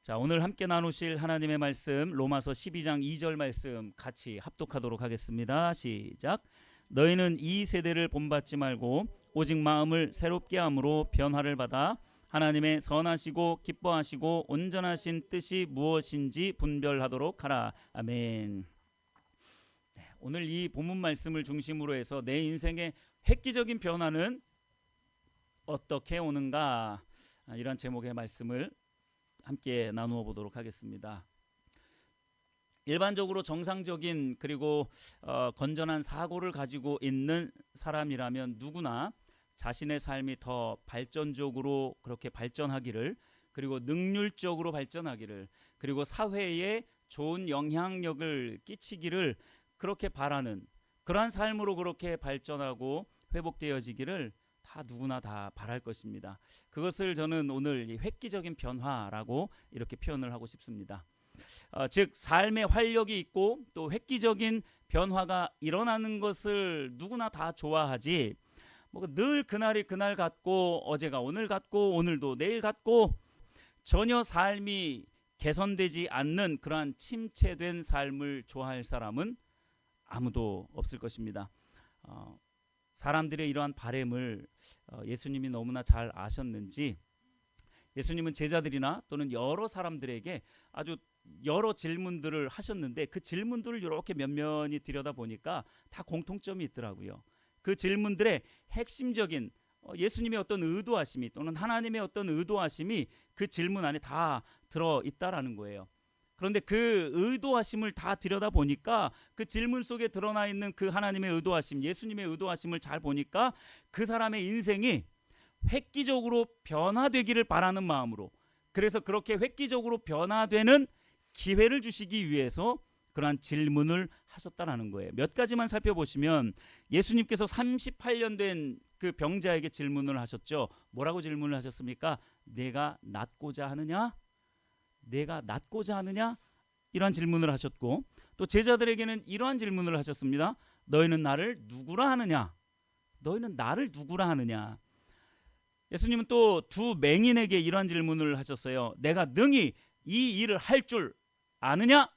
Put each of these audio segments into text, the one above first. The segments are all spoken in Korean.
자, 오늘 함께 나누실 하나님의 말씀 로마서 12장 2절 말씀 같이 합독하도록 하겠습니다. 시작. 너희는 이 세대를 본받지 말고 오직 마음을 새롭게 함으로 변화를 받아 하나님의 선하시고 기뻐하시고 온전하신 뜻이 무엇인지 분별하도록 하라. 아멘. 네, 오늘 이 본문 말씀을 중심으로 해서 내 인생의 획기적인 변화는 어떻게 오는가, 이런 제목의 말씀을 함께 나누어 보도록 하겠습니다. 일반적으로 정상적인 그리고 건전한 사고를 가지고 있는 사람이라면 누구나 자신의 삶이 더 발전적으로 그렇게 발전하기를, 그리고 능률적으로 발전하기를, 그리고 사회에 좋은 영향력을 끼치기를 그렇게 바라는, 그러한 삶으로 그렇게 발전하고 회복되어지기를 다 누구나 다 바랄 것입니다. 그것을 저는 오늘 이 획기적인 변화라고 이렇게 표현을 하고 싶습니다. 즉 삶의 활력이 있고 또 획기적인 변화가 일어나는 것을 누구나 다 좋아하지, 뭐 늘 그날이 그날 같고 어제가 오늘 같고 오늘도 내일 같고 전혀 삶이 개선되지 않는 그러한 침체된 삶을 좋아할 사람은 아무도 없을 것입니다. 사람들의 이러한 바램을 예수님이 너무나 잘 아셨는지 예수님은 제자들이나 또는 여러 사람들에게 아주 여러 질문들을 하셨는데, 그 질문들을 이렇게 면면히 들여다보니까 다 공통점이 있더라고요. 그 질문들의 핵심적인 예수님의 어떤 의도하심이 또는 하나님의 어떤 의도하심이 그 질문 안에 다 들어있다라는 거예요. 그런데 그 의도하심을 다 들여다보니까 그 질문 속에 드러나 있는 그 하나님의 의도하심, 예수님의 의도하심을 잘 보니까 그 사람의 인생이 획기적으로 변화되기를 바라는 마음으로, 그래서 그렇게 획기적으로 변화되는 기회를 주시기 위해서 그러한 질문을 하셨다라는 거예요. 몇 가지만 살펴보시면 예수님께서 38년 된 그 병자에게 질문을 하셨죠. 뭐라고 질문을 하셨습니까? 내가 낫고자 하느냐? 내가 낫고자 하느냐? 이러한 질문을 하셨고, 또 제자들에게는 이러한 질문을 하셨습니다. 너희는 나를 누구라 하느냐? 너희는 나를 누구라 하느냐? 예수님은 또 두 맹인에게 이러한 질문을 하셨어요. 내가 능히 이 일을 할 줄 아느냐?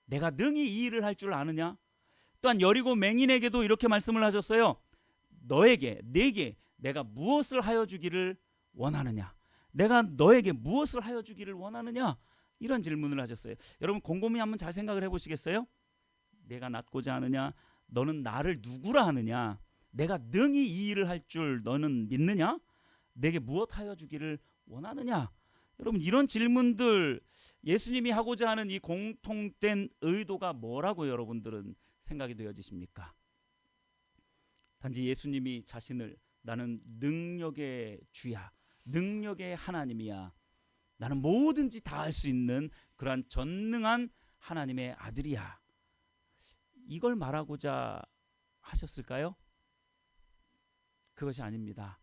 내가 능히 이 일을 할 줄 아느냐? 또한 여리고 맹인에게도 이렇게 말씀을 하셨어요. 내게 내가 무엇을 하여 주기를 원하느냐? 내가 너에게 무엇을 하여 주기를 원하느냐? 이런 질문을 하셨어요. 여러분 곰곰이 한번 잘 생각을 해보시겠어요? 내가 낫고자 하느냐? 너는 나를 누구라 하느냐? 내가 능히 이 일을 할 줄 너는 믿느냐? 내게 무엇 하여 주기를 원하느냐? 여러분 이런 질문들, 예수님이 하고자 하는 이 공통된 의도가 뭐라고 여러분들은 생각이 되어지십니까? 단지 예수님이 자신을 나는 능력의 주야, 능력의 하나님이야, 나는 뭐든지 다 할 수 있는 그러한 전능한 하나님의 아들이야, 이걸 말하고자 하셨을까요? 그것이 아닙니다.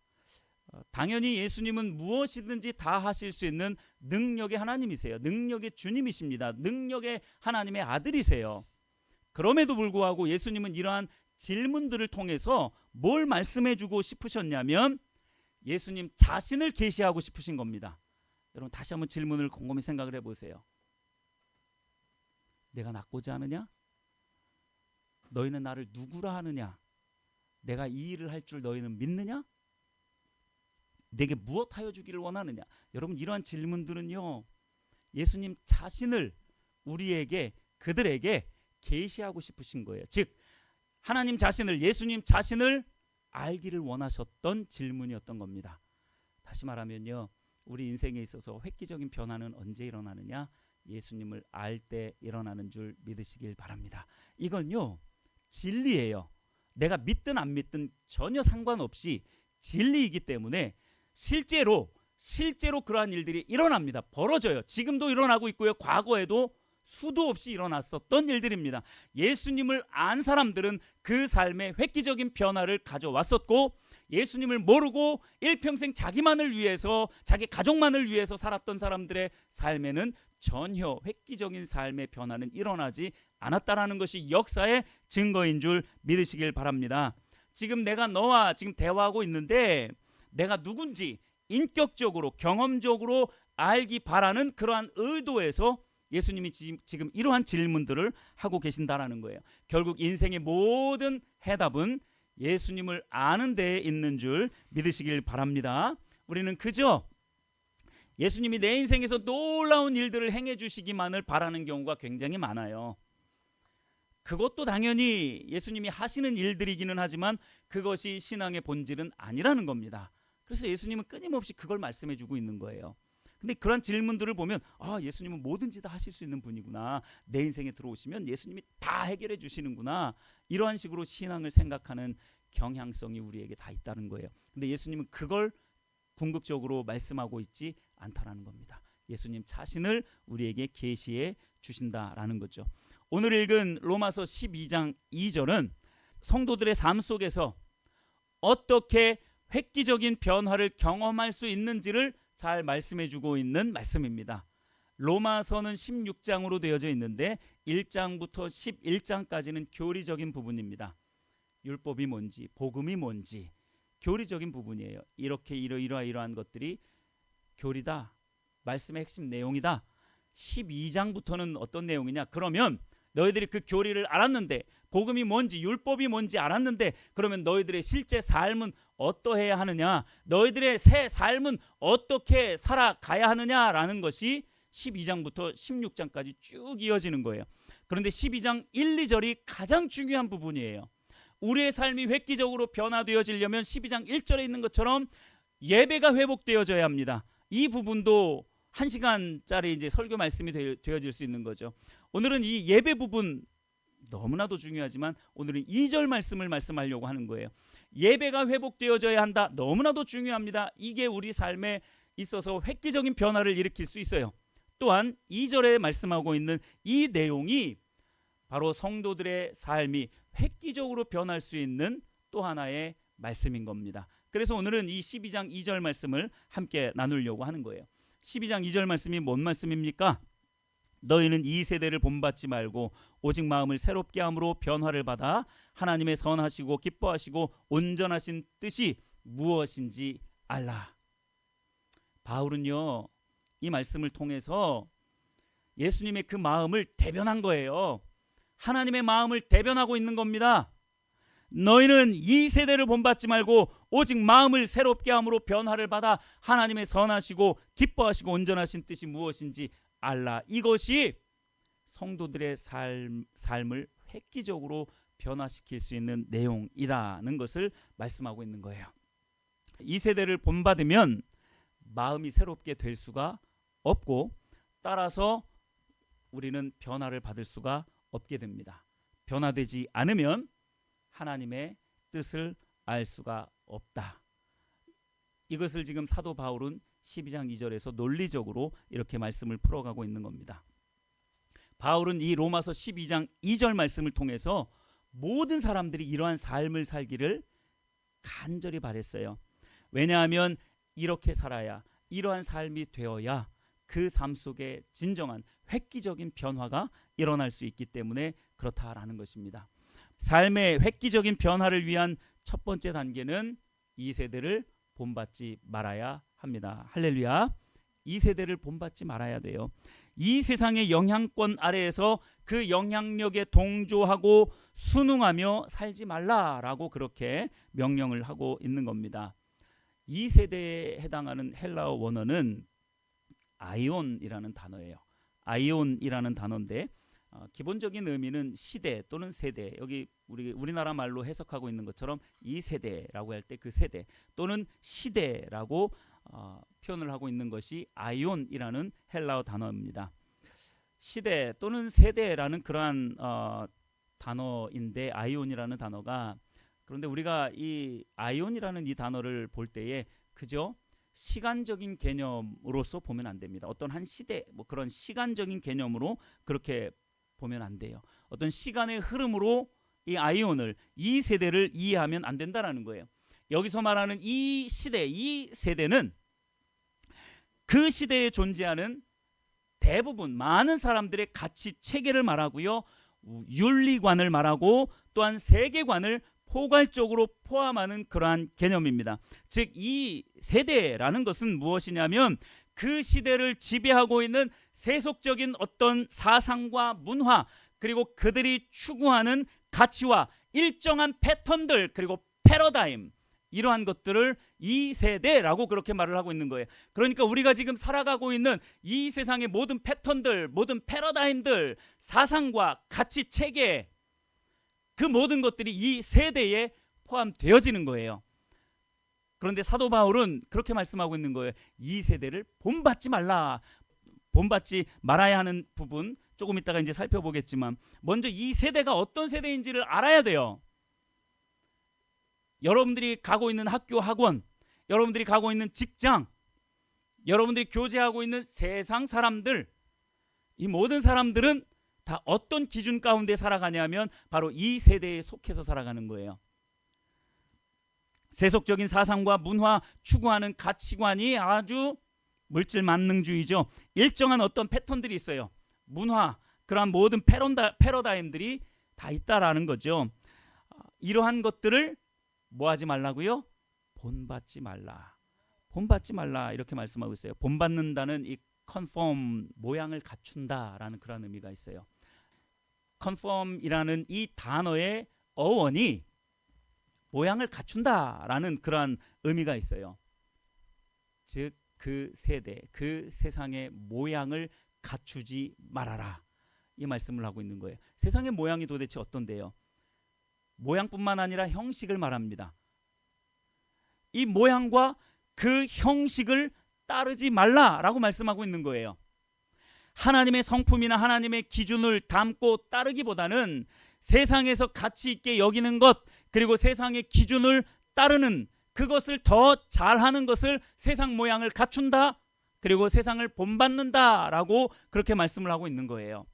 당연히 예수님은 무엇이든지 다 하실 수 있는 능력의 하나님이세요. 능력의 주님이십니다. 능력의 하나님의 아들이세요. 그럼에도 불구하고 예수님은 이러한 질문들을 통해서 뭘 말씀해주고 싶으셨냐면 예수님 자신을 계시하고 싶으신 겁니다. 여러분 다시 한번 질문을 곰곰이 생각을 해보세요. 내가 낫고자 하느냐? 너희는 나를 누구라 하느냐? 내가 이 일을 할 줄 너희는 믿느냐? 내게 무엇 하여 주기를 원하느냐? 여러분 이러한 질문들은요, 예수님 자신을 우리에게, 그들에게 계시하고 싶으신 거예요. 즉 하나님 자신을, 예수님 자신을 알기를 원하셨던 질문이었던 겁니다. 다시 말하면요, 우리 인생에 있어서 획기적인 변화는 언제 일어나느냐? 예수님을 알 때 일어나는 줄 믿으시길 바랍니다. 이건요 진리예요. 내가 믿든 안 믿든 전혀 상관없이 진리이기 때문에 실제로 그러한 일들이 일어납니다. 벌어져요. 지금도 일어나고 있고요. 과거에도 수도 없이 일어났었던 일들입니다. 예수님을 안 사람들은 그 삶에 획기적인 변화를 가져왔었고, 예수님을 모르고 일평생 자기만을 위해서, 자기 가족만을 위해서 살았던 사람들의 삶에는 전혀 획기적인 삶의 변화는 일어나지 않았다라는 것이 역사의 증거인 줄 믿으시길 바랍니다. 지금 내가 너와 지금 대화하고 있는데 내가 누군지 인격적으로, 경험적으로 알기 바라는 그러한 의도에서 예수님이 지금 이러한 질문들을 하고 계신다라는 거예요. 결국 인생의 모든 해답은 예수님을 아는 데에 있는 줄 믿으시길 바랍니다. 우리는 그저 예수님이 내 인생에서 놀라운 일들을 행해 주시기만을 바라는 경우가 굉장히 많아요. 그것도 당연히 예수님이 하시는 일들이기는 하지만 그것이 신앙의 본질은 아니라는 겁니다. 그래서 예수님은 끊임없이 그걸 말씀해 주고 있는 거예요. 근데 그런 질문들을 보면 예수님은 뭐든지 다 하실 수 있는 분이구나. 내 인생에 들어오시면 예수님이 다 해결해 주시는구나. 이러한 식으로 신앙을 생각하는 경향성이 우리에게 다 있다는 거예요. 근데 예수님은 그걸 궁극적으로 말씀하고 있지 않다라는 겁니다. 예수님 자신을 우리에게 계시해 주신다라는 거죠. 오늘 읽은 로마서 12장 2절은 성도들의 삶 속에서 어떻게 획기적인 변화를 경험할 수 있는지를 잘 말씀해 주고 있는 말씀입니다. 로마서는 16장으로 되어져 있는데 1장부터 11장까지는 교리적인 부분입니다. 율법이 뭔지, 복음이 뭔지 교리적인 부분이에요. 이렇게 이러한 것들이 교리다. 말씀의 핵심 내용이다. 12장부터는 어떤 내용이냐? 그러면 너희들이 그 교리를 알았는데, 복음이 뭔지, 율법이 뭔지 알았는데, 그러면 너희들의 실제 삶은 어떠해야 하느냐? 너희들의 새 삶은 어떻게 살아가야 하느냐라는 것이 12장부터 16장까지 쭉 이어지는 거예요. 그런데 12장 1, 2절이 가장 중요한 부분이에요. 우리의 삶이 획기적으로 변화되어지려면 12장 1절에 있는 것처럼 예배가 회복되어져야 합니다. 이 부분도 1시간짜리 이제 설교 말씀이 되어질 수 있는 거죠. 오늘은 이 예배 부분 너무나도 중요하지만 오늘은 2절 말씀을 말씀하려고 하는 거예요. 예배가 회복되어져야 한다. 너무나도 중요합니다. 이게 우리 삶에 있어서 획기적인 변화를 일으킬 수 있어요. 또한 2절에 말씀하고 있는 이 내용이 바로 성도들의 삶이 획기적으로 변할 수 있는 또 하나의 말씀인 겁니다. 그래서 오늘은 이 12장 2절 말씀을 함께 나누려고 하는 거예요. 12장 2절 말씀이 뭔 말씀입니까? 너희는 이 세대를 본받지 말고 오직 마음을 새롭게 함으로 변화를 받아 하나님의 선하시고 기뻐하시고 온전하신 뜻이 무엇인지 알라. 바울은요, 이 말씀을 통해서 예수님의 그 마음을 대변한 거예요. 하나님의 마음을 대변하고 있는 겁니다. 너희는 이 세대를 본받지 말고 오직 마음을 새롭게 함으로 변화를 받아 하나님의 선하시고 기뻐하시고 온전하신 뜻이 무엇인지 알라. 이것이 성도들의 삶을 획기적으로 변화시킬 수 있는 내용이라는 것을 말씀하고 있는 거예요. 이 세대를 본받으면 마음이 새롭게 될 수가 없고, 따라서 우리는 변화를 받을 수가 없게 됩니다. 변화되지 않으면 하나님의 뜻을 알 수가 없다. 이것을 지금 사도 바울은 12장 2절에서 논리적으로 이렇게 말씀을 풀어가고 있는 겁니다. 바울은 이 로마서 12장 2절 말씀을 통해서 모든 사람들이 이러한 삶을 살기를 간절히 바랬어요. 왜냐하면 이렇게 살아야, 이러한 삶이 되어야 그 삶 속에 진정한 획기적인 변화가 일어날 수 있기 때문에 그렇다라는 것입니다. 삶의 획기적인 변화를 위한 첫 번째 단계는 이 세대를 본받지 말아야 합니다. 할렐루야. 이 세대를 본받지 말아야 돼요. 이 세상의 영향권 아래에서 그 영향력에 동조하고 순응하며 살지 말라라고 그렇게 명령을 하고 있는 겁니다. 이 세대에 해당하는 헬라어 원어는 아이온이라는 단어예요. 아이온이라는 단어인데 기본적인 의미는 시대 또는 세대, 여기 우리나라 말로 해석하고 있는 것처럼 이 세대라고 할 때 그 세대 또는 시대라고 표현을 하고 있는 것이 아이온이라는 헬라어 단어입니다. 시대 또는 세대라는 그러한 단어인데, 아이온이라는 단어가, 그런데 우리가 이 아이온이라는 이 단어를 볼 때에 그저 시간적인 개념으로서 보면 안 됩니다. 어떤 한 시대, 그런 시간적인 개념으로 그렇게 보면 안 돼요. 어떤 시간의 흐름으로 이 아이온을, 이 세대를 이해하면 안 된다라는 거예요. 여기서 말하는 이 시대, 이 세대는 그 시대에 존재하는 대부분 많은 사람들의 가치 체계를 말하고요, 윤리관을 말하고 또한 세계관을 포괄적으로 포함하는 그러한 개념입니다. 즉 이 세대라는 것은 무엇이냐면 그 시대를 지배하고 있는 세속적인 어떤 사상과 문화, 그리고 그들이 추구하는 가치와 일정한 패턴들, 그리고 패러다임, 이러한 것들을 이 세대라고 그렇게 말을 하고 있는 거예요. 그러니까 우리가 지금 살아가고 있는 이 세상의 모든 패턴들, 모든 패러다임들, 사상과 가치 체계, 그 모든 것들이 이 세대에 포함되어지는 거예요. 그런데 사도 바울은 그렇게 말씀하고 있는 거예요. 이 세대를 본받지 말라. 본받지 말아야 하는 부분 조금 이따가 이제 살펴보겠지만, 먼저 이 세대가 어떤 세대인지를 알아야 돼요. 여러분들이 가고 있는 학교, 학원, 여러분들이 가고 있는 직장, 여러분들이 교제하고 있는 세상 사람들, 이 모든 사람들은 다 어떤 기준 가운데 살아가냐면 바로 이 세대에 속해서 살아가는 거예요. 세속적인 사상과 문화, 추구하는 가치관이 아주 물질 만능주의죠. 일정한 어떤 패턴들이 있어요. 문화, 그러한 모든 패러다임들이 다 있다라는 거죠. 이러한 것들을 뭐 하지 말라고요? 본받지 말라. 본받지 말라, 이렇게 말씀하고 있어요. 본받는다는 이 conform, 모양을 갖춘다라는 그런 의미가 있어요. conform이라는 이 단어의 어원이 모양을 갖춘다라는 그러한 의미가 있어요. 즉 그 세대, 그 세상의 모양을 갖추지 말아라, 이 말씀을 하고 있는 거예요. 세상의 모양이 도대체 어떤데요? 모양뿐만 아니라 형식을 말합니다. 이 모양과 그 형식을 따르지 말라라고 말씀하고 있는 거예요. 하나님의 성품이나 하나님의 기준을 담고 따르기보다는 세상에서 가치 있게 여기는 것, 그리고 세상의 기준을 따르는 그것을 더 잘하는 것을 세상 모양을 갖춘다, 그리고 세상을 본받는다라고 그렇게 말씀을 하고 있는 거예요.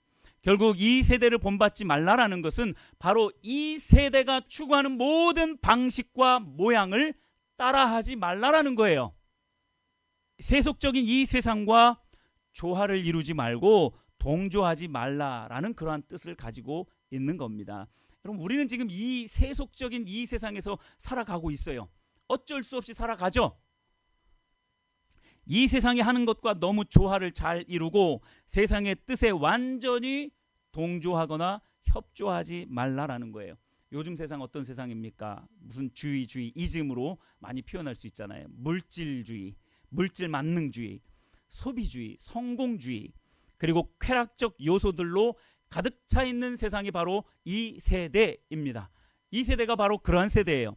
결국 이 세대를 본받지 말라라는 것은 바로 이 세대가 추구하는 모든 방식과 모양을 따라하지 말라라는 거예요. 세속적인 이 세상과 조화를 이루지 말고 동조하지 말라라는 그러한 뜻을 가지고 있는 겁니다. 여러분, 우리는 지금 이 세속적인 이 세상에서 살아가고 있어요. 어쩔 수 없이 살아가죠. 이 세상이 하는 것과 너무 조화를 잘 이루고 세상의 뜻에 완전히 동조하거나 협조하지 말라라는 거예요. 요즘 세상 어떤 세상입니까? 무슨 주의, 이즘으로 많이 표현할 수 있잖아요. 물질주의, 물질 만능주의, 소비주의, 성공주의, 그리고 쾌락적 요소들로 가득 차 있는 세상이 바로 이 세대입니다. 이 세대가 바로 그러한 세대예요.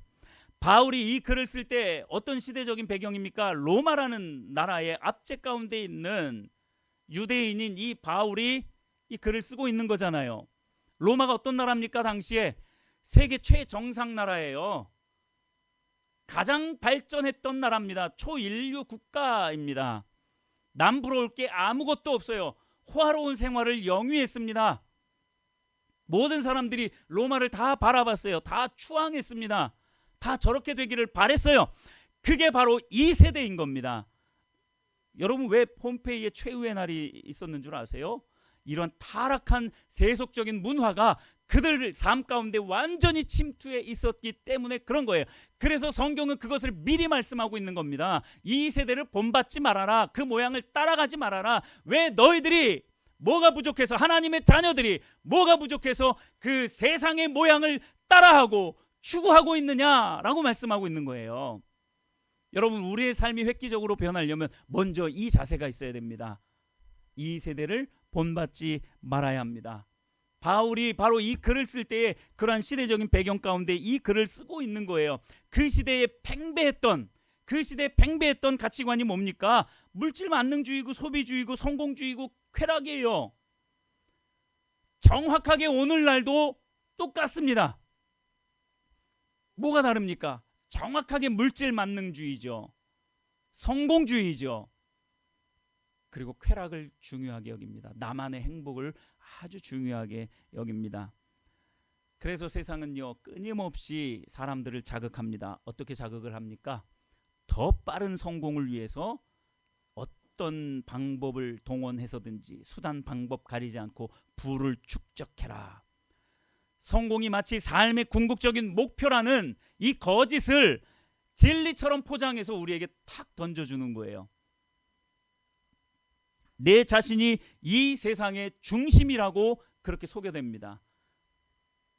바울이 이 글을 쓸 때 어떤 시대적인 배경입니까? 로마라는 나라의 압제 가운데 있는 유대인인 이 바울이 이 글을 쓰고 있는 거잖아요. 로마가 어떤 나라입니까? 당시에 세계 최정상 나라예요. 가장 발전했던 나라입니다. 초인류 국가입니다. 남부러울 게 아무것도 없어요. 호화로운 생활을 영위했습니다. 모든 사람들이 로마를 다 바라봤어요. 다 추앙했습니다. 다 저렇게 되기를 바랬어요. 그게 바로 이 세대인 겁니다. 여러분, 왜 폼페이에 최후의 날이 있었는 줄 아세요? 이런 타락한 세속적인 문화가 그들 삶 가운데 완전히 침투해 있었기 때문에 그런 거예요. 그래서 성경은 그것을 미리 말씀하고 있는 겁니다. 이 세대를 본받지 말아라. 그 모양을 따라가지 말아라. 왜 너희들이 뭐가 부족해서, 하나님의 자녀들이 뭐가 부족해서 그 세상의 모양을 따라하고 추구하고 있느냐라고 말씀하고 있는 거예요. 여러분, 우리의 삶이 획기적으로 변하려면 먼저 이 자세가 있어야 됩니다. 이 세대를 본받지 말아야 합니다. 바울이 바로 이 글을 쓸 때에 그러한 시대적인 배경 가운데 이 글을 쓰고 있는 거예요. 그 시대에 팽배했던 가치관이 뭡니까? 물질 만능주의고 소비주의고 성공주의고 쾌락이에요. 정확하게 오늘날도 똑같습니다. 뭐가 다릅니까? 정확하게 물질 만능주의죠. 성공주의죠. 그리고 쾌락을 중요하게 여깁니다. 나만의 행복을 아주 중요하게 여깁니다. 그래서 세상은요, 끊임없이 사람들을 자극합니다. 어떻게 자극을 합니까? 더 빠른 성공을 위해서 어떤 방법을 동원해서든지 수단 방법 가리지 않고 부를 축적해라. 성공이 마치 삶의 궁극적인 목표라는 이 거짓을 진리처럼 포장해서 우리에게 탁 던져주는 거예요. 내 자신이 이 세상의 중심이라고 그렇게 소개됩니다.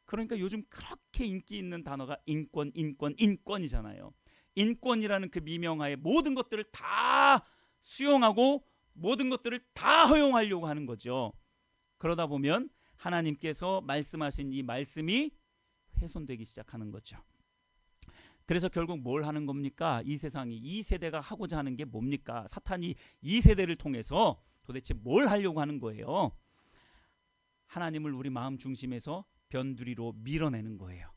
그러니까 요즘 그렇게 인기 있는 단어가 인권, 인권, 인권이잖아요. 인권이라는 그 미명하에 모든 것들을 다 수용하고 모든 것들을 다 허용하려고 하는 거죠. 그러다 보면 하나님께서 말씀하신 이 말씀이 훼손되기 시작하는 거죠. 그래서 결국 뭘 하는 겁니까? 이 세상이, 이 세대가 하고자 하는 게 뭡니까? 사탄이 이 세대를 통해서 도대체 뭘 하려고 하는 거예요? 하나님을 우리 마음 중심에서 변두리로 밀어내는 거예요.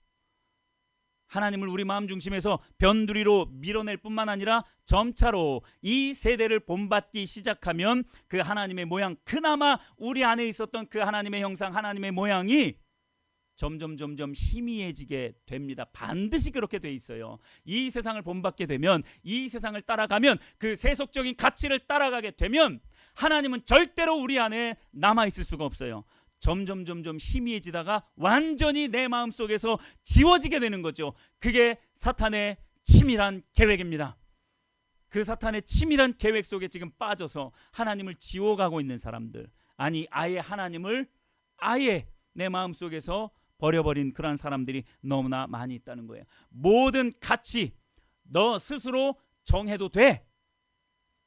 하나님을 우리 마음 중심에서 변두리로 밀어낼 뿐만 아니라 점차로 이 세대를 본받기 시작하면 그 하나님의 모양, 그나마 우리 안에 있었던 그 하나님의 형상, 하나님의 모양이 점점 희미해지게 됩니다. 반드시 그렇게 돼 있어요. 이 세상을 본받게 되면, 이 세상을 따라가면, 그 세속적인 가치를 따라가게 되면 하나님은 절대로 우리 안에 남아있을 수가 없어요. 점점 희미해지다가 완전히 내 마음속에서 지워지게 되는 거죠. 그게 사탄의 치밀한 계획입니다. 그 사탄의 치밀한 계획 속에 지금 빠져서 하나님을 지워가고 있는 사람들, 아니 아예 하나님을 아예 내 마음속에서 버려버린 그런 사람들이 너무나 많이 있다는 거예요. 모든 가치 너 스스로 정해도 돼.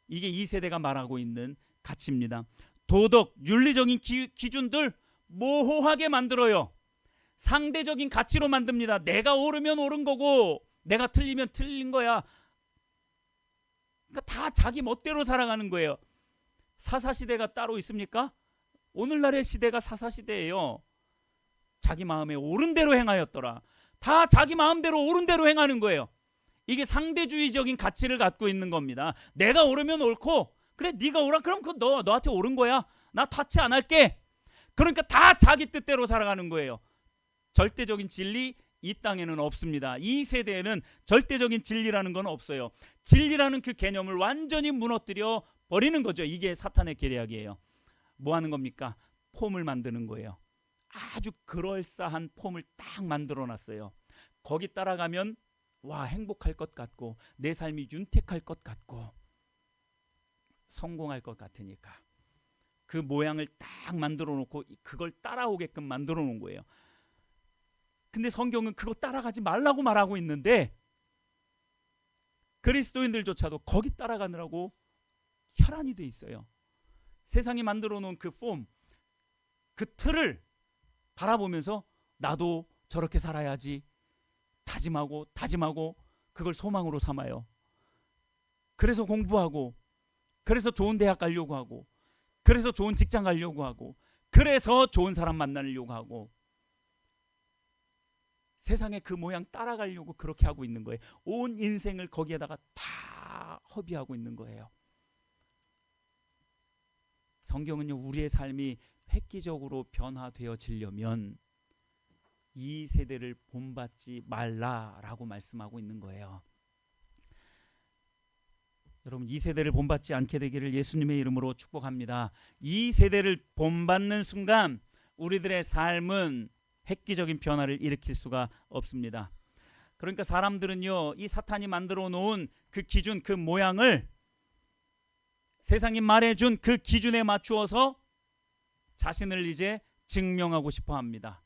이게 이 세대가 말하고 있는 가치입니다. 도덕, 윤리적인 기준들 모호하게 만들어요. 상대적인 가치로 만듭니다. 내가 옳으면 옳은 거고 내가 틀리면 틀린 거야. 그러니까 다 자기 멋대로 살아가는 거예요. 사사시대가 따로 있습니까? 오늘날의 시대가 사사시대예요. 자기 마음에 옳은 대로 행하였더라. 다 자기 마음대로 옳은 대로 행하는 거예요. 이게 상대주의적인 가치를 갖고 있는 겁니다. 내가 옳으면 옳고, 그래 네가 옳아, 그럼 그거 너한테 옳은 거야. 나 타치 안 할게. 그러니까 다 자기 뜻대로 살아가는 거예요. 절대적인 진리 이 땅에는 없습니다. 이 세대에는 절대적인 진리라는 건 없어요. 진리라는 그 개념을 완전히 무너뜨려 버리는 거죠. 이게 사탄의 계략이에요. 뭐 하는 겁니까? 폼을 만드는 거예요. 아주 그럴싸한 폼을 딱 만들어 놨어요. 거기 따라가면 와, 행복할 것 같고 내 삶이 윤택할 것 같고 성공할 것 같으니까 그 모양을 딱 만들어 놓고 그걸 따라오게끔 만들어 놓은 거예요. 근데 성경은 그거 따라가지 말라고 말하고 있는데 그리스도인들조차도 거기 따라가느라고 혈안이 돼 있어요. 세상이 만들어 놓은 그 폼, 그 틀을 바라보면서 나도 저렇게 살아야지 다짐하고 그걸 소망으로 삼아요. 그래서 공부하고, 그래서 좋은 대학 가려고 하고, 그래서 좋은 직장 가려고 하고, 그래서 좋은 사람 만나려고 하고, 세상의 그 모양 따라가려고 그렇게 하고 있는 거예요. 온 인생을 거기에다가 다 허비하고 있는 거예요. 성경은요, 우리의 삶이 획기적으로 변화되어지려면 이 세대를 본받지 말라라고 말씀하고 있는 거예요. 여러분, 이 세대를 본받지 않게 되기를 예수님의 이름으로 축복합니다. 이 세대를 본받는 순간 우리들의 삶은 획기적인 변화를 일으킬 수가 없습니다. 그러니까 사람들은요, 이 사탄이 만들어 놓은 그 기준, 그 모양을 세상이 말해준 그 기준에 맞추어서 자신을 이제 증명하고 싶어 합니다.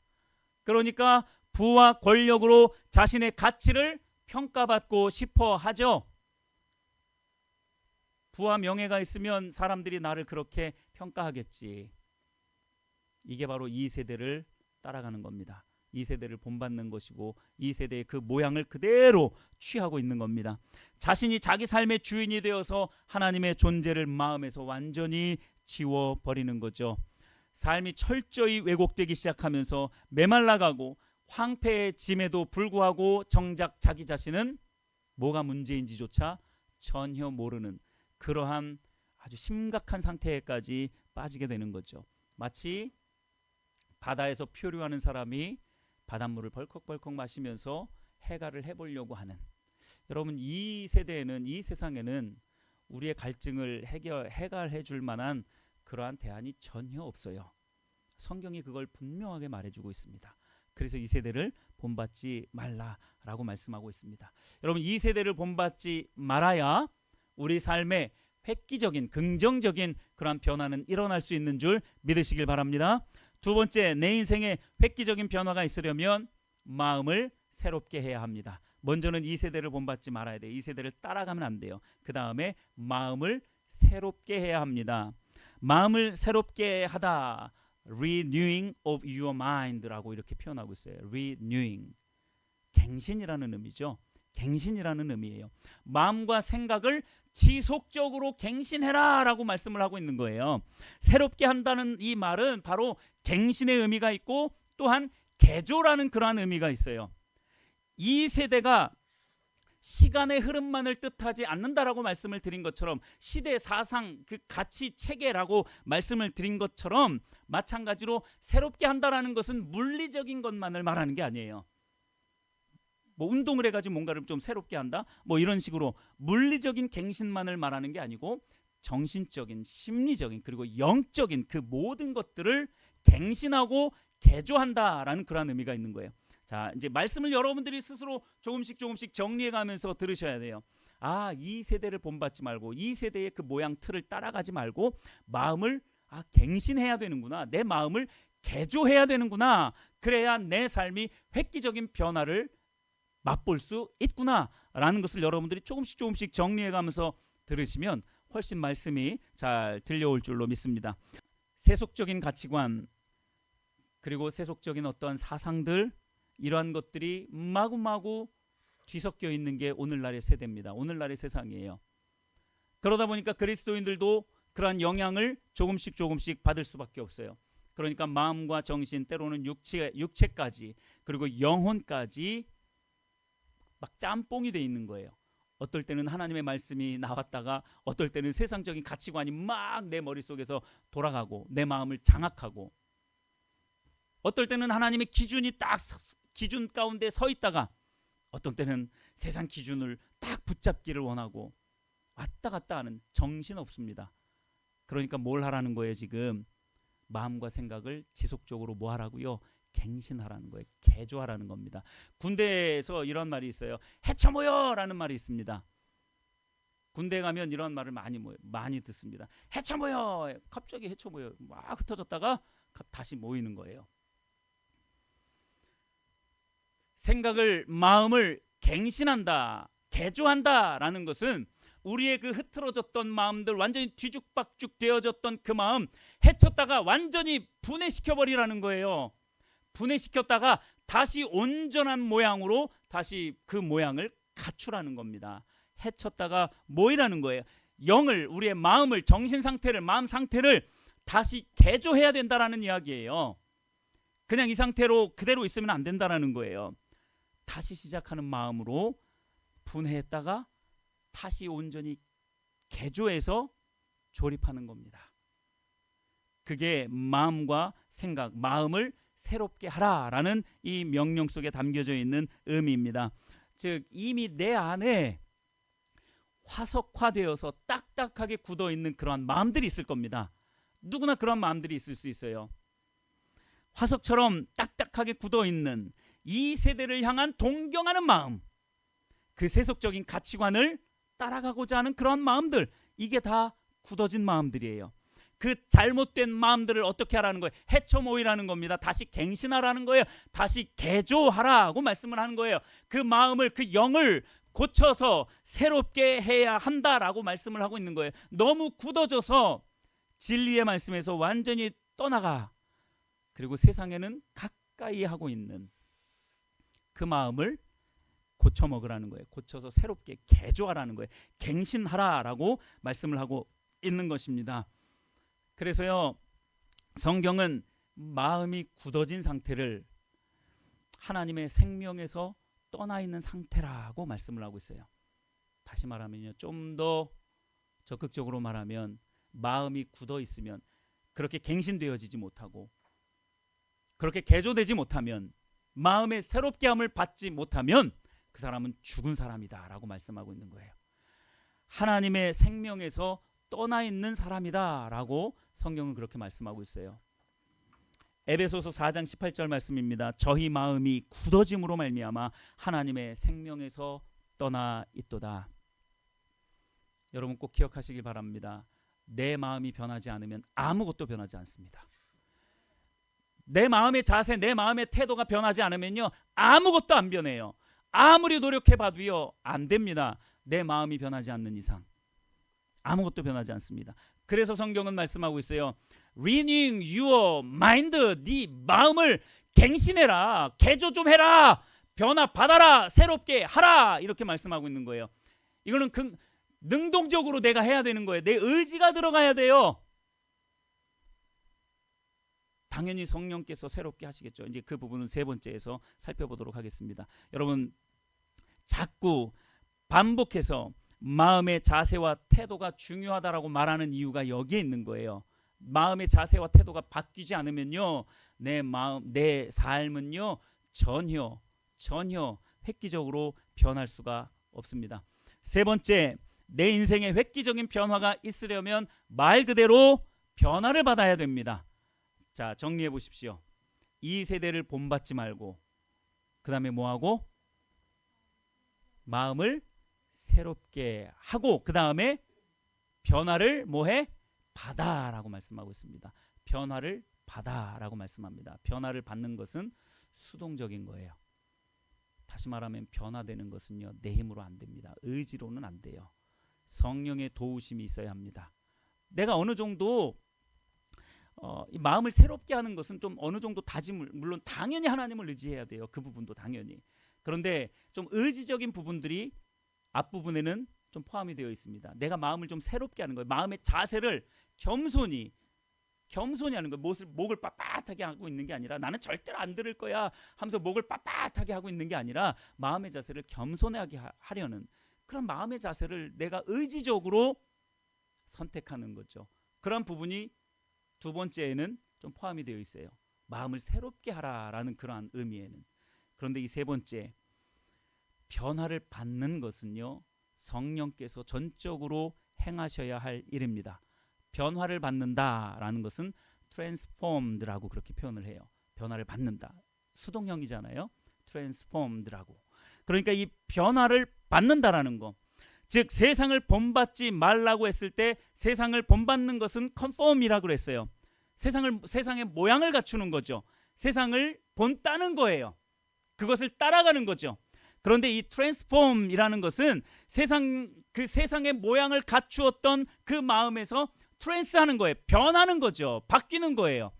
그러니까 부와 권력으로 자신의 가치를 평가받고 싶어 하죠. 부와 명예가 있으면 사람들이 나를 그렇게 평가하겠지. 이게 바로 이 세대를 따라가는 겁니다. 이 세대를 본받는 것이고 이 세대의 그 모양을 그대로 취하고 있는 겁니다. 자신이 자기 삶의 주인이 되어서 하나님의 존재를 마음에서 완전히 지워버리는 거죠. 삶이 철저히 왜곡되기 시작하면서 메말라가고 황폐해짐에도 불구하고 정작 자기 자신은 뭐가 문제인지조차 전혀 모르는 그러한 아주 심각한 상태에까지 빠지게 되는 거죠. 마치 바다에서 표류하는 사람이 바닷물을 벌컥벌컥 마시면서 해갈을 해보려고 하는, 여러분, 이 세대에는, 이 세상에는 우리의 갈증을 해갈해 줄 만한 그러한 대안이 전혀 없어요. 성경이 그걸 분명하게 말해주고 있습니다. 그래서 이 세대를 본받지 말라라고 말씀하고 있습니다. 여러분, 이 세대를 본받지 말아야 우리 삶에 획기적인 긍정적인 그러한 변화는 일어날 수 있는 줄 믿으시길 바랍니다. 두 번째, 내 인생에 획기적인 변화가 있으려면 마음을 새롭게 해야 합니다. 먼저는 이 세대를 본받지 말아야 돼요. 이 세대를 따라가면 안 돼요. 그 다음에 마음을 새롭게 해야 합니다. 마음을 새롭게 하다, renewing of your mind라고 이렇게 표현하고 있어요. renewing, 갱신이라는 의미죠. 갱신이라는 의미예요. 마음과 생각을 지속적으로 갱신해라 라고 말씀을 하고 있는 거예요. 새롭게 한다는 이 말은 바로 갱신의 의미가 있고 또한 개조라는 그러한 의미가 있어요. 이 세대가 시간의 흐름만을 뜻하지 않는다라고 말씀을 드린 것처럼, 시대 사상 그 가치 체계라고 말씀을 드린 것처럼, 마찬가지로 새롭게 한다라는 것은 물리적인 것만을 말하는 게 아니에요. 뭐 운동을 해가지고 뭔가를 좀 새롭게 한다, 뭐 이런 식으로 물리적인 갱신만을 말하는 게 아니고 정신적인, 심리적인, 그리고 영적인 그 모든 것들을 갱신하고 개조한다라는 그런 의미가 있는 거예요. 자, 이제 말씀을 여러분들이 스스로 조금씩 정리해가면서 들으셔야 돼요. 아, 이 세대를 본받지 말고 이 세대의 그 모양 틀을 따라가지 말고 마음을 갱신해야 되는구나, 내 마음을 개조해야 되는구나, 그래야 내 삶이 획기적인 변화를 맛볼 수 있구나라는 것을 여러분들이 조금씩 정리해가면서 들으시면 훨씬 말씀이 잘 들려올 줄로 믿습니다. 세속적인 가치관, 그리고 세속적인 어떤 사상들, 이러한 것들이 마구마구 뒤섞여 있는 게 오늘날의 세대입니다. 오늘날의 세상이에요. 그러다 보니까 그리스도인들도 그러한 영향을 조금씩 받을 수밖에 없어요. 그러니까 마음과 정신, 때로는 육체까지, 그리고 영혼까지 막 짬뽕이 돼 있는 거예요. 어떨 때는 하나님의 말씀이 나왔다가 어떨 때는 세상적인 가치관이 막 내 머릿속에서 돌아가고 내 마음을 장악하고, 어떨 때는 하나님의 기준이 딱 기준 가운데 서 있다가 어떤 때는 세상 기준을 딱 붙잡기를 원하고 왔다 갔다 하는, 정신없습니다. 그러니까 뭘 하라는 거예요? 지금 마음과 생각을 지속적으로 뭐 하라고요? 갱신하라는 거예요. 개조하라는 겁니다. 군대에서 이런 말이 있어요. 해쳐모여라는 말이 있습니다. 군대 가면 이런 말을 많이 듣습니다. 해쳐모여, 갑자기 해쳐모여, 막 흩어졌다가 다시 모이는 거예요. 생각을, 마음을 갱신한다, 개조한다라는 것은 우리의 그 흐트러졌던 마음들, 완전히 뒤죽박죽 되어졌던 그 마음 해쳤다가 완전히 분해시켜버리라는 거예요. 분해시켰다가 다시 온전한 모양으로 다시 그 모양을 갖추라는 겁니다. 해쳤다가 모이라는 거예요. 영을, 우리의 마음을, 정신 상태를, 마음 상태를 다시 개조해야 된다라는 이야기예요. 그냥 이 상태로 그대로 있으면 안 된다라는 거예요. 다시 시작하는 마음으로 분해했다가 다시 온전히 개조해서 조립하는 겁니다. 그게 마음과 생각, 마음을 새롭게 하라라는 이 명령 속에 담겨져 있는 의미입니다. 즉 이미 내 안에 화석화되어서 딱딱하게 굳어있는 그러한 마음들이 있을 겁니다. 누구나 그런 마음들이 있을 수 있어요. 화석처럼 딱딱하게 굳어있는 이 세대를 향한 동경하는 마음, 그 세속적인 가치관을 따라가고자 하는 그런 마음들, 이게 다 굳어진 마음들이에요. 그 잘못된 마음들을 어떻게 하라는 거예요? 해쳐모이라는 겁니다. 다시 갱신하라는 거예요. 다시 개조하라고 말씀을 하는 거예요. 그 마음을, 그 영을 고쳐서 새롭게 해야 한다라고 말씀을 하고 있는 거예요. 너무 굳어져서 진리의 말씀에서 완전히 떠나가, 그리고 세상에는 가까이 하고 있는 그 마음을 고쳐 먹으라는 거예요. 고쳐서 새롭게 개조하라는 거예요. 갱신하라라고 말씀을 하고 있는 것입니다. 그래서요, 성경은 마음이 굳어진 상태를 하나님의 생명에서 떠나 있는 상태라고 말씀을 하고 있어요. 다시 말하면요, 좀 더 적극적으로 말하면 마음이 굳어 있으면, 그렇게 갱신되어지지 못하고 그렇게 개조되지 못하면, 마음의 새롭게 함을 받지 못하면 그 사람은 죽은 사람이다 라고 말씀하고 있는 거예요. 하나님의 생명에서 떠나 있는 사람이다 라고 성경은 그렇게 말씀하고 있어요. 에베소서 4장 18절 말씀입니다. 저희 마음이 굳어짐으로 말미암아 하나님의 생명에서 떠나 있도다. 여러분 꼭 기억하시기 바랍니다. 내 마음이 변하지 않으면 아무것도 변하지 않습니다. 내 마음의 자세, 내 마음의 태도가 변하지 않으면요, 아무것도 안 변해요. 아무리 노력해봐도요, 안 됩니다. 내 마음이 변하지 않는 이상 아무것도 변하지 않습니다. 그래서 성경은 말씀하고 있어요. Renewing your mind, 네 마음을 갱신해라, 개조 좀 해라, 변화 받아라, 새롭게 하라, 이렇게 말씀하고 있는 거예요. 이거는 능동적으로 내가 해야 되는 거예요. 내 의지가 들어가야 돼요. 당연히 성령께서 새롭게 하시겠죠. 이제 그 부분은 세 번째에서 살펴보도록 하겠습니다. 여러분, 자꾸 반복해서 마음의 자세와 태도가 중요하다라고 말하는 이유가 여기에 있는 거예요. 마음의 자세와 태도가 바뀌지 않으면요, 내 마음, 내 삶은요, 전혀 획기적으로 변할 수가 없습니다. 세 번째, 내 인생에 획기적인 변화가 있으려면 말 그대로 변화를 받아야 됩니다. 자, 정리해 보십시오. 이 세대를 본받지 말고 그 다음에 뭐하고? 마음을 새롭게 하고 그 다음에 변화를 뭐해? 받아라고 말씀하고 있습니다. 변화를 받아라고 말씀합니다. 변화를 받는 것은 수동적인 거예요. 다시 말하면 변화되는 것은요, 내 힘으로 안 됩니다. 의지로는 안 돼요. 성령의 도우심이 있어야 합니다. 내가 어느 정도 이 마음을 새롭게 하는 것은 좀 어느 정도 다짐을, 물론 당연히 하나님을 의지해야 돼요. 그 부분도 당연히. 그런데 좀 의지적인 부분들이 앞부분에는 좀 포함이 되어 있습니다. 내가 마음을 좀 새롭게 하는 거예요. 마음의 자세를 겸손히 하는 거예요. 목을 빳빳하게 하고 있는 게 아니라 나는 절대로 안 들을 거야 하면서 목을 빳빳하게 하고 있는 게 아니라 마음의 자세를 겸손하게 하려는 그런 마음의 자세를 내가 의지적으로 선택하는 거죠. 그런 부분이 두 번째에는 좀 포함이 되어 있어요. 마음을 새롭게 하라라는 그러한 의미에는. 그런데 이 세 번째, 변화를 받는 것은요, 성령께서 전적으로 행하셔야 할 일입니다. 변화를 받는다라는 것은 transformed라고 그렇게 표현을 해요. 변화를 받는다. 수동형이잖아요. transformed라고. 그러니까 이 변화를 받는다라는 거. 즉 세상을 본받지 말라고 했을 때 세상을 본받는 것은 conform이라고 그랬어요. 세상의 모양을 갖추는 거죠. 세상을 본따는 거예요. 그것을 따라가는 거죠. 그런데 이 transform이라는 것은 세상의 모양을 갖추었던 그 마음에서 트랜스하는 거예요. 변하는 거죠. 바뀌는 거예요.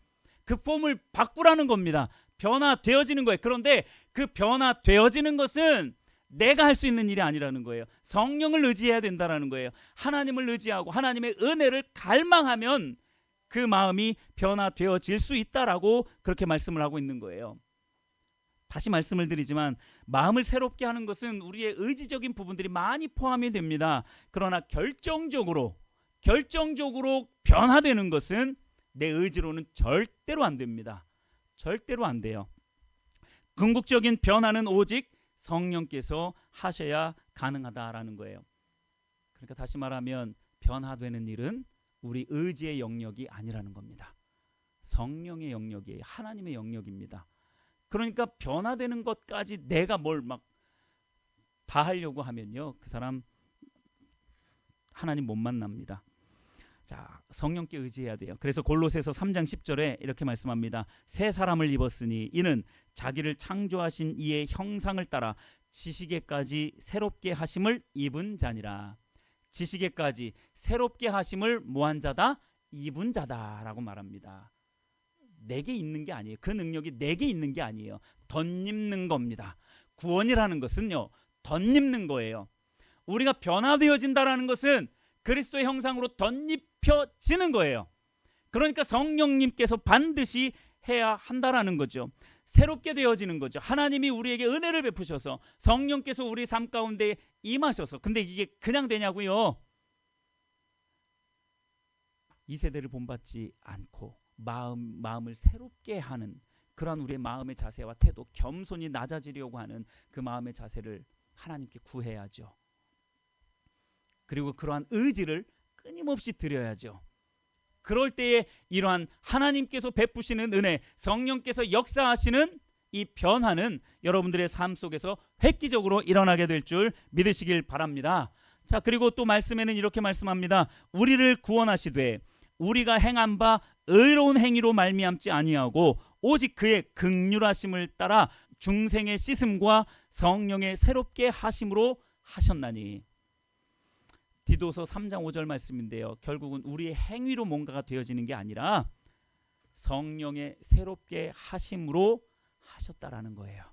그 폼을 바꾸라는 겁니다. 변화되어지는 거예요. 그런데 그 변화되어지는 것은 내가 할 수 있는 일이 아니라는 거예요. 성령을 의지해야 된다라는 거예요. 하나님을 의지하고 하나님의 은혜를 갈망하면 그 마음이 변화되어질 수 있다라고 그렇게 말씀을 하고 있는 거예요. 다시 말씀을 드리지만 마음을 새롭게 하는 것은 우리의 의지적인 부분들이 많이 포함이 됩니다. 그러나 결정적으로 변화되는 것은 내 의지로는 절대로 안 됩니다. 절대로 안 돼요. 궁극적인 변화는 오직 성령께서 하셔야 가능하다라는 거예요. 그러니까 다시 말하면 변화되는 일은 우리 의지의 영역이 아니라는 겁니다. 성령의 영역이에요. 하나님의 영역입니다. 그러니까 변화되는 것까지 내가 뭘 막 다 하려고 하면요, 그 사람 하나님 못 만납니다. 자, 성령께 의지해야 돼요. 그래서 골로새서 3장 10절에 이렇게 말씀합니다. 새 사람을 입었으니 이는 자기를 창조하신 이의 형상을 따라 지식에까지 새롭게 하심을 입은 자니라. 지식에까지 새롭게 하심을 뭐한 자다? 입은 자다라고 말합니다. 내게 있는 게 아니에요. 그 능력이 내게 있는 게 아니에요. 덧입는 겁니다. 구원이라는 것은요, 덧입는 거예요. 우리가 변화되어진다라는 것은 그리스도의 형상으로 덧입혀지는 거예요. 그러니까 성령님께서 반드시 해야 한다라는 거죠. 새롭게 되어지는 거죠. 하나님이 우리에게 은혜를 베푸셔서 성령께서 우리 삶 가운데 임하셔서. 근데 이게 그냥 되냐고요? 이 세대를 본받지 않고 마음을 새롭게 하는 그러한 우리의 마음의 자세와 태도, 겸손히 낮아지려고 하는 그 마음의 자세를 하나님께 구해야죠. 그리고 그러한 의지를 끊임없이 드려야죠. 그럴 때에 이러한 하나님께서 베푸시는 은혜, 성령께서 역사하시는 이 변화는 여러분들의 삶 속에서 획기적으로 일어나게 될 줄 믿으시길 바랍니다. 자, 그리고 또 말씀에는 이렇게 말씀합니다. 우리를 구원하시되 우리가 행한 바 의로운 행위로 말미암지 아니하고 오직 그의 긍휼하심을 따라 중생의 씻음과 성령의 새롭게 하심으로 하셨나니. 디도서 3장 5절 말씀인데요. 결국은 우리의 행위로 뭔가가 되어지는 게 아니라 성령의 새롭게 하심으로 하셨다라는 거예요.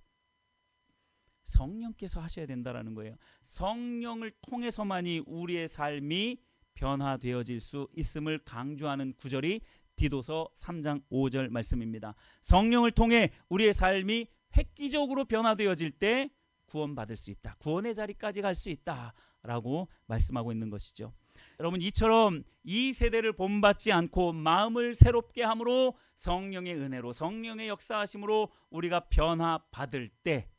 성령께서 하셔야 된다라는 거예요. 성령을 통해서만이 우리의 삶이 변화되어질 수 있음을 강조하는 구절이 디도서 3장 5절 말씀입니다. 성령을 통해 우리의 삶이 획기적으로 변화되어질 때 구원받을 수 있다. 구원의 자리까지 갈 수 있다라고 말씀하고 있는 것이죠. 여러분, 이처럼 이 세대를 본받지 않고 마음을 새롭게 함으로 성령의 은혜로 성령의 역사하심으로 우리가 변화받을 때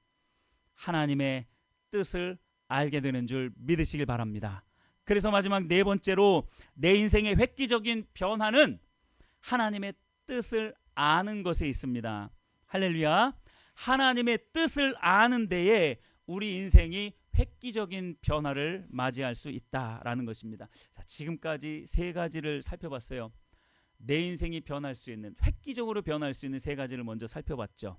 하나님의 뜻을 알게 되는 줄 믿으시길 바랍니다. 그래서 마지막 네 번째로 내 인생의 획기적인 변화는 하나님의 뜻을 아는 것에 있습니다. 할렐루야. 하나님의 뜻을 아는 데에 우리 인생이 획기적인 변화를 맞이할 수 있다라는 것입니다. 자, 지금까지 세 가지를 살펴봤어요. 내 인생이 변할 수 있는, 획기적으로 변할 수 있는 세 가지를 먼저 살펴봤죠.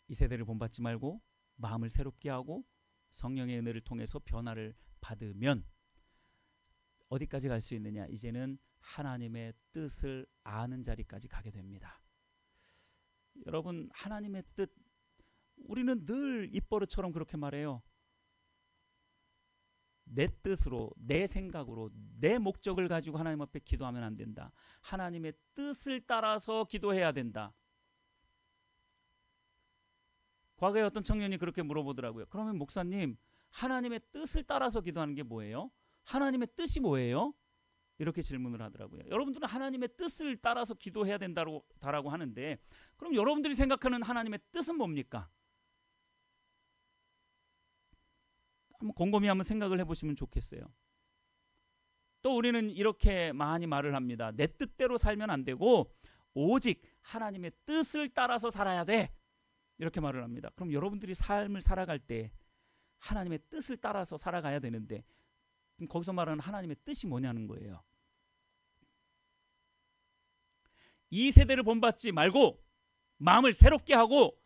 이 세대를 본받지 말고 마음을 새롭게 하고 성령의 은혜를 통해서 변화를 받으면 어디까지 갈 수 있느냐? 이제는 하나님의 뜻을 아는 자리까지 가게 됩니다. 여러분, 하나님의 뜻, 우리는 늘 입버릇처럼 그렇게 말해요. 내 뜻으로, 내 생각으로, 내 목적을 가지고 하나님 앞에 기도하면 안 된다. 하나님의 뜻을 따라서 기도해야 된다. 과거에 어떤 청년이 그렇게 물어보더라고요. 그러면 목사님, 하나님의 뜻을 따라서 기도하는 게 뭐예요? 하나님의 뜻이 뭐예요? 이렇게 질문을 하더라고요. 여러분들은 하나님의 뜻을 따라서 기도해야 된다고 하는데, 그럼 여러분들이 생각하는 하나님의 뜻은 뭡니까? 한번 곰곰이 한번 생각을 해보시면 좋겠어요. 또 우리는 이렇게 많이 말을 합니다. 내 뜻대로 살면 안 되고 오직 하나님의 뜻을 따라서 살아야 돼, 이렇게 말을 합니다. 그럼 여러분들이 삶을 살아갈 때 하나님의 뜻을 따라서 살아가야 되는데, 그럼 거기서 말하는 하나님의 뜻이 뭐냐는 거예요. 이 세대를 본받지 말고 마음을 새롭게 하고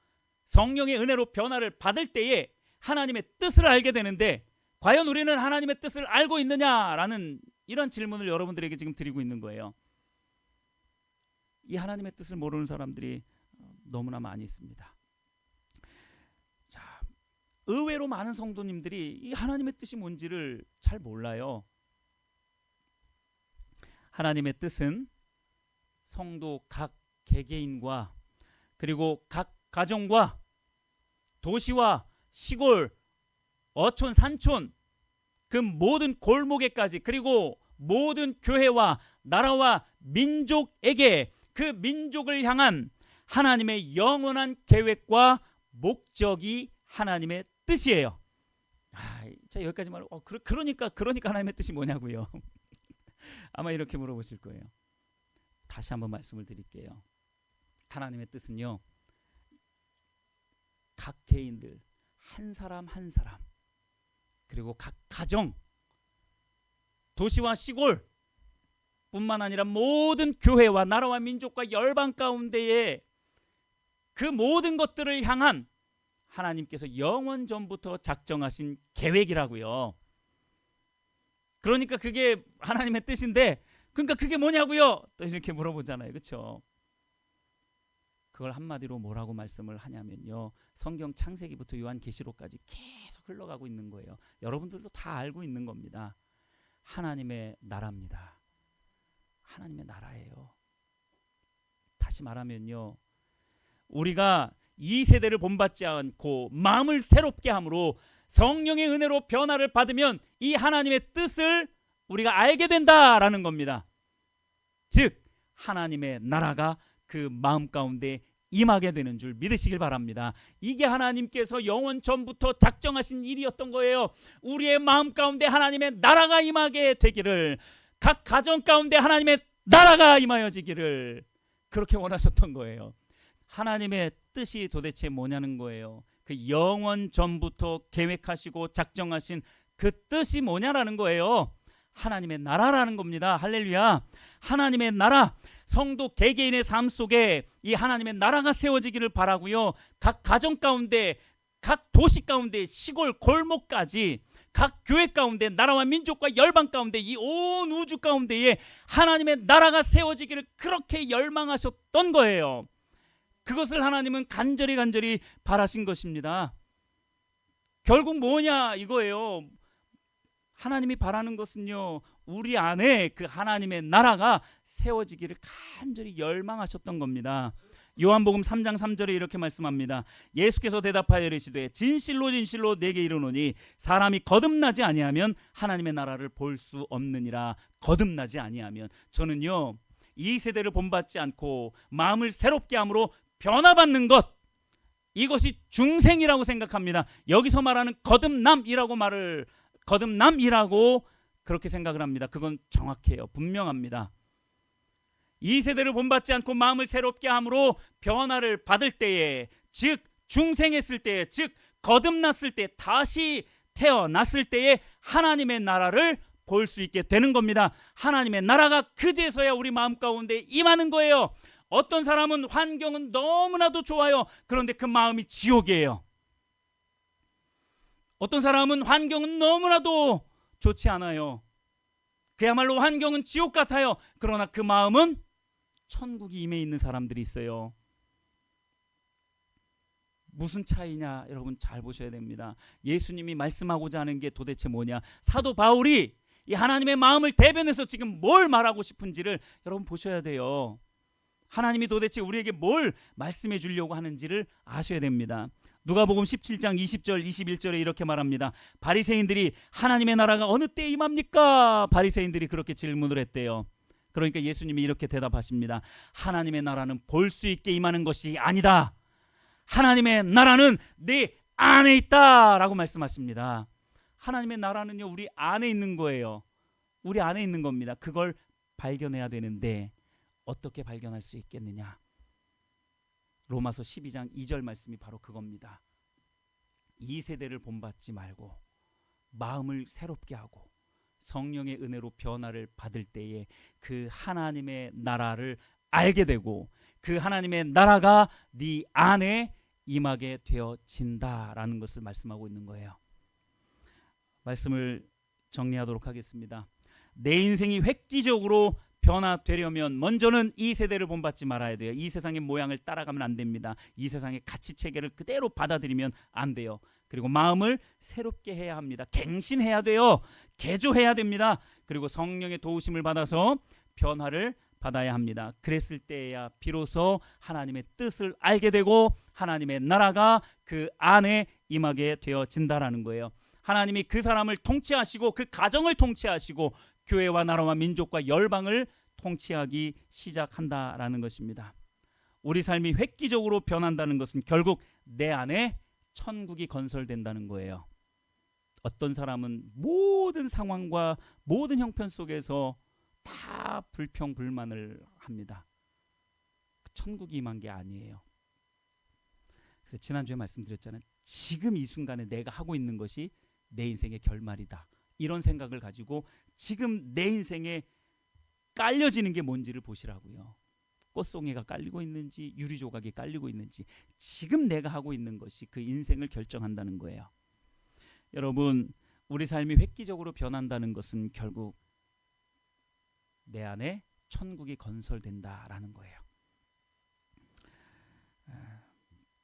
성령의 은혜로 변화를 받을 때에 하나님의 뜻을 알게 되는데, 과연 우리는 하나님의 뜻을 알고 있느냐라는 이런 질문을 여러분들에게 지금 드리고 있는 거예요. 이 하나님의 뜻을 모르는 사람들이 너무나 많이 있습니다. 자, 의외로 많은 성도님들이 이 하나님의 뜻이 뭔지를 잘 몰라요. 하나님의 뜻은 성도 각 개개인과 그리고 각 가정과 도시와 시골, 어촌, 산촌, 그 모든 골목에까지, 그리고 모든 교회와 나라와 민족에게, 그 민족을 향한 하나님의 영원한 계획과 목적이 하나님의 뜻이에요. 자, 여기까지 말. 그러니까 하나님의 뜻이 뭐냐고요? 아마 이렇게 물어보실 거예요. 다시 한번 말씀을 드릴게요. 하나님의 뜻은요, 각 개인들, 한 사람 한 사람, 그리고 각 가정, 도시와 시골 뿐만 아니라 모든 교회와 나라와 민족과 열방 가운데에 그 모든 것들을 향한 하나님께서 영원 전부터 작정하신 계획이라고요. 그러니까 그게 하나님의 뜻인데, 그러니까 그게 뭐냐고요? 또 이렇게 물어보잖아요. 그렇죠? 그걸 한마디로 뭐라고 말씀을 하냐면요, 성경 창세기부터 요한계시록까지 계속 흘러가고 있는 거예요. 여러분들도 다 알고 있는 겁니다. 하나님의 나라입니다. 하나님의 나라예요. 다시 말하면요, 우리가 이 세대를 본받지 않고 마음을 새롭게 함으로 성령의 은혜로 변화를 받으면 이 하나님의 뜻을 우리가 알게 된다라는 겁니다. 즉, 하나님의 나라가 그 마음 가운데 임하게 되는 줄 믿으시길 바랍니다. 이게 하나님께서 영원 전부터 작정하신 일이었던 거예요. 우리의 마음 가운데 하나님의 나라가 임하게 되기를, 각 가정 가운데 하나님의 나라가 임하여지기를 그렇게 원하셨던 거예요. 하나님의 뜻이 도대체 뭐냐는 거예요. 그 영원 전부터 계획하시고 작정하신 그 뜻이 뭐냐라는 거예요. 하나님의 나라라는 겁니다. 할렐루야. 하나님의 나라, 성도 개개인의 삶 속에 이 하나님의 나라가 세워지기를 바라고요. 각 가정 가운데, 각 도시 가운데, 시골 골목까지, 각 교회 가운데, 나라와 민족과 열방 가운데, 이 온 우주 가운데에 하나님의 나라가 세워지기를 그렇게 열망하셨던 거예요. 그것을 하나님은 간절히 바라신 것입니다. 결국 뭐냐 이거예요. 하나님이 바라는 것은요, 우리 안에 그 하나님의 나라가 세워지기를 간절히 열망하셨던 겁니다. 요한복음 3장 3절에 이렇게 말씀합니다. 예수께서 대답하여 이르시되 진실로 내게 이르노니 사람이 거듭나지 아니하면 하나님의 나라를 볼 수 없느니라. 거듭나지 아니하면, 저는요 이 세대를 본받지 않고 마음을 새롭게 함으로 변화받는 것, 이것이 중생이라고 생각합니다. 여기서 말하는 거듭남이라고 그렇게 생각을 합니다. 그건 정확해요. 분명합니다. 이 세대를 본받지 않고 마음을 새롭게 함으로 변화를 받을 때에, 즉 중생했을 때에, 즉 거듭났을 때, 다시 태어났을 때에 하나님의 나라를 볼 수 있게 되는 겁니다. 하나님의 나라가 그제서야 우리 마음 가운데 임하는 거예요. 어떤 사람은 환경은 너무나도 좋아요. 그런데 그 마음이 지옥이에요. 어떤 사람은 환경은 너무나도 좋지 않아요. 그야말로 환경은 지옥 같아요. 그러나 그 마음은 천국이 임해 있는 사람들이 있어요. 무슨 차이냐 여러분 잘 보셔야 됩니다. 예수님이 말씀하고자 하는 게 도대체 뭐냐, 사도 바울이 이 하나님의 마음을 대변해서 지금 뭘 말하고 싶은지를 여러분 보셔야 돼요. 하나님이 도대체 우리에게 뭘 말씀해 주려고 하는지를 아셔야 됩니다. 누가복음 17장 20절 21절에 이렇게 말합니다. 바리새인들이 하나님의 나라가 어느 때에 임합니까? 바리새인들이 그렇게 질문을 했대요. 그러니까 예수님이 이렇게 대답하십니다. 하나님의 나라는 볼 수 있게 임하는 것이 아니다. 하나님의 나라는 내 안에 있다라고 말씀하십니다. 하나님의 나라는요, 우리 안에 있는 거예요. 우리 안에 있는 겁니다. 그걸 발견해야 되는데 어떻게 발견할 수 있겠느냐? 로마서 12장 2절 말씀이 바로 그겁니다. 이 세대를 본받지 말고 마음을 새롭게 하고 성령의 은혜로 변화를 받을 때에 그 하나님의 나라를 알게 되고 그 하나님의 나라가 네 안에 임하게 되어진다라는 것을 말씀하고 있는 거예요. 말씀을 정리하도록 하겠습니다. 내 인생이 획기적으로 변화되려면 먼저는 이 세대를 본받지 말아야 돼요. 이 세상의 모양을 따라가면 안 됩니다. 이 세상의 가치 체계를 그대로 받아들이면 안 돼요. 그리고 마음을 새롭게 해야 합니다. 갱신해야 돼요. 개조해야 됩니다. 그리고 성령의 도우심을 받아서 변화를 받아야 합니다. 그랬을 때야 비로소 하나님의 뜻을 알게 되고 하나님의 나라가 그 안에 임하게 되어진다라는 거예요. 하나님이 그 사람을 통치하시고 그 가정을 통치하시고 교회와 나라와 민족과 열방을 통치하기 시작한다라는 것입니다. 우리 삶이 획기적으로 변한다는 것은 결국 내 안에 천국이 건설된다는 거예요. 어떤 사람은 모든 상황과 모든 형편 속에서 다 불평불만을 합니다. 천국이 임한 게 아니에요. 그래서 지난주에 말씀드렸잖아요. 지금 이 순간에 내가 하고 있는 것이 내 인생의 결말이다. 이런 생각을 가지고 지금 내 인생에 깔려지는 게 뭔지를 보시라고요. 꽃송이가 깔리고 있는지 유리조각이 깔리고 있는지 지금 내가 하고 있는 것이 그 인생을 결정한다는 거예요. 여러분, 우리 삶이 획기적으로 변한다는 것은 결국 내 안에 천국이 건설된다라는 거예요.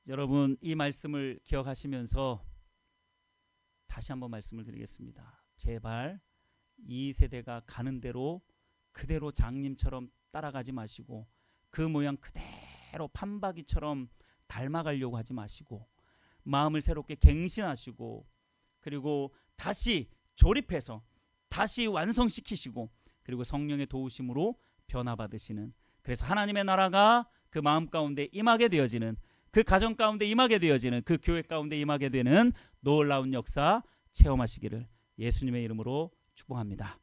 여러분, 이 말씀을 기억하시면서 다시 한번 말씀을 드리겠습니다. 제발 이 세대가 가는 대로 그대로 장님처럼 따라가지 마시고 그 모양 그대로 판박이처럼 닮아가려고 하지 마시고 마음을 새롭게 갱신하시고 그리고 다시 조립해서 다시 완성시키시고 그리고 성령의 도우심으로 변화받으시는, 그래서 하나님의 나라가 그 마음 가운데 임하게 되어지는, 그 가정 가운데 임하게 되어지는, 그 교회 가운데 임하게 되는 놀라운 역사 체험하시기를 예수님의 이름으로 축복합니다.